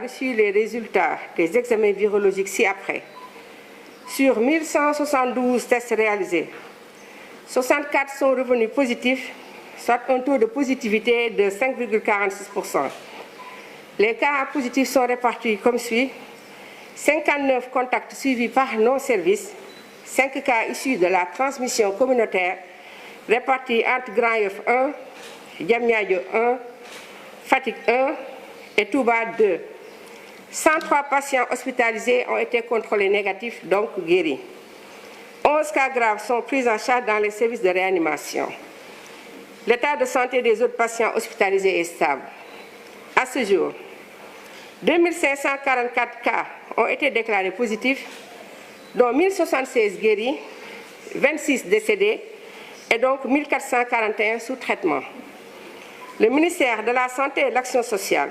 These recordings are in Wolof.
reçu les résultats des examens virologiques ci-après. Sur 1172 tests réalisés, 64 sont revenus positifs, soit un taux de positivité de 5,46%. Les cas positifs sont répartis comme suit: 59 contacts suivis par non-service, 5 cas issus de la transmission communautaire répartis entre Grand Yoff 1, Diamniadio 1, Fatick 1 et Touba 2. 103 patients hospitalisés ont été contrôlés négatifs, donc guéris. 11 cas graves sont pris en charge dans les services de réanimation. L'état de santé des autres patients hospitalisés est stable. À ce jour, 2544 cas ont été déclarés positifs, dont 1076 guéris, 26 décédés et donc 1441 sous traitement. Le ministère de la Santé et de l'Action sociale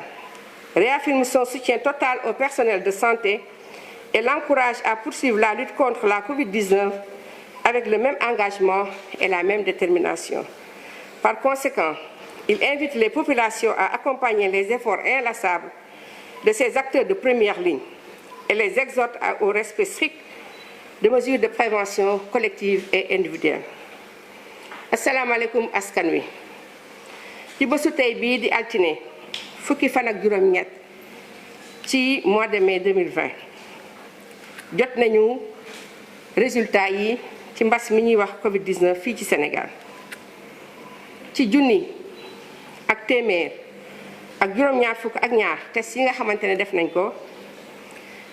réaffirme son soutien total au personnel de santé et l'encourage à poursuivre la lutte contre la Covid-19 avec le même engagement et la même détermination. Par conséquent, il invite les populations à accompagner les efforts inlassables de ces acteurs de première ligne et les exhorte au respect strict de mesures de prévention collective et individuelle. asalaamaaleykum askan wi ci bésu tey bii di altine fukki fan ak juróom-ñett ci mois de mai 2020 jot nañu résultat yi ci mbas mi ñuy wax Covid-19 fii ci Sénégal. ci junni ak téeméer ak juróom-ñaar fukk ak ñaar test yi nga xamante ne def nañ ko,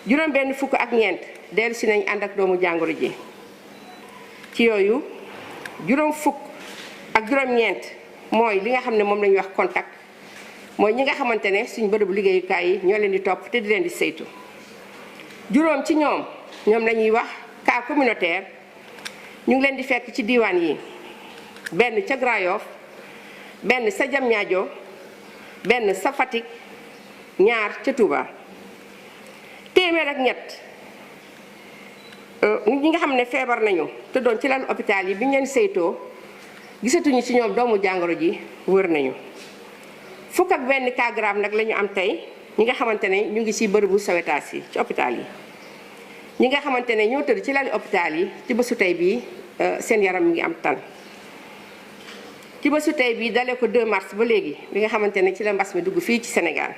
juróom-benn fukk ak ñeent dellu si nañ ànd ak doomu jàngoro ji. ci yooyu juróom fukk ak juróom-ñeent mooy li nga xam ne moom la ñuy wax contact, mooy ñi nga xamante ne suñu bërëbu liggéeyukaay yi ñoo leen di topp te di leen di saytu. juróom ci ñoom la ñuy wax cas communautaire, ñu ngi leen di fekk ci diiwaan yi: benn ca Grand Yoff, benn sa Diamniadio, benn sa Fatick, ñaar ca Touba. téeméer ak ñett ñi nga xam ne feebar nañu te doon ci lalu hôpital yi bi ñu leen saytoo gisatuñu ci ñoom doomu jàngoro ji wër nañu. fukk ak benn cas grave nag la ñu am tey, ñi nga xamante ne ñu ngi ci bërëbu sawetaas yi ci hôpital yi. ñi nga xamante ne ñoo tëdd ci lalu hôpital yi ci bésu tey bii seen yaram mi ngi am tan. ci bésu tey bii dalee ko 2 mars ba léegi bi nga xamante ne ci la mbas mi dugg fii ci Sénégal,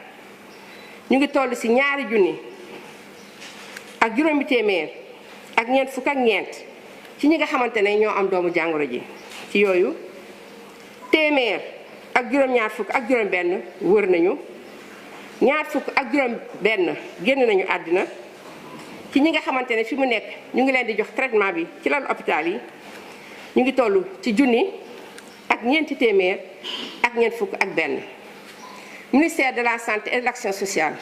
ñu ngi toll ci 2 junni ak juróomi téeméer ak ñeent fukk ak ñeent ci ñi nga xamante ne ñoo am doomu jàngoro ji. ci yooyu téeméer ak juróom-ñaar fukk ak juróom-benn wër nañu, ñaar fukk ak juróom-benn génn nañu àddina. ci ñi nga xamante ne fi mu nekk ñu ngi leen di jox traitement bi ci lalu hôpital yi, ñu ngi toll ci junni ak ñeenti téeméer ak ñeent fukk ak benn. ministère de la santé et de l'action sociale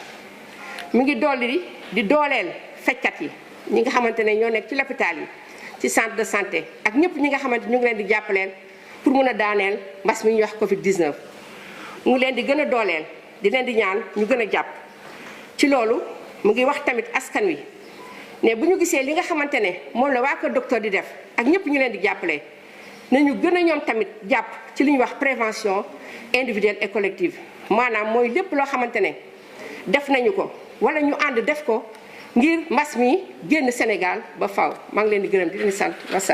mu ngi dolli di dooleel fajkat yi, ñi nga xamante ne ñoo nekk ci l'hôpital yi, ci centre de santé ak ñëpp ñi nga xamante ñu ngi leen di jàppaleel pour mën a daaneel mbas mi ñuy wax Covid-19. mu ngi leen di gën a dooleel, di leen di ñaan ñu gën a jàpp ci loolu. mu ngi wax tamit askan wi ne bu ñu gisee li nga xamante ne moom la waa kër docteur di def ak ñëpp ñu leen di jàppale, nañu gën a ñoom tamit jàpp ci li ñuy wax prévention individuelle et collective. maanaam mooy lépp loo xamante ne def nañu ko wala ñu ànd def ko ngir mbas mi génn Sénégal ba faw. maa ngi leen di gërëm di leen sant wasalaam.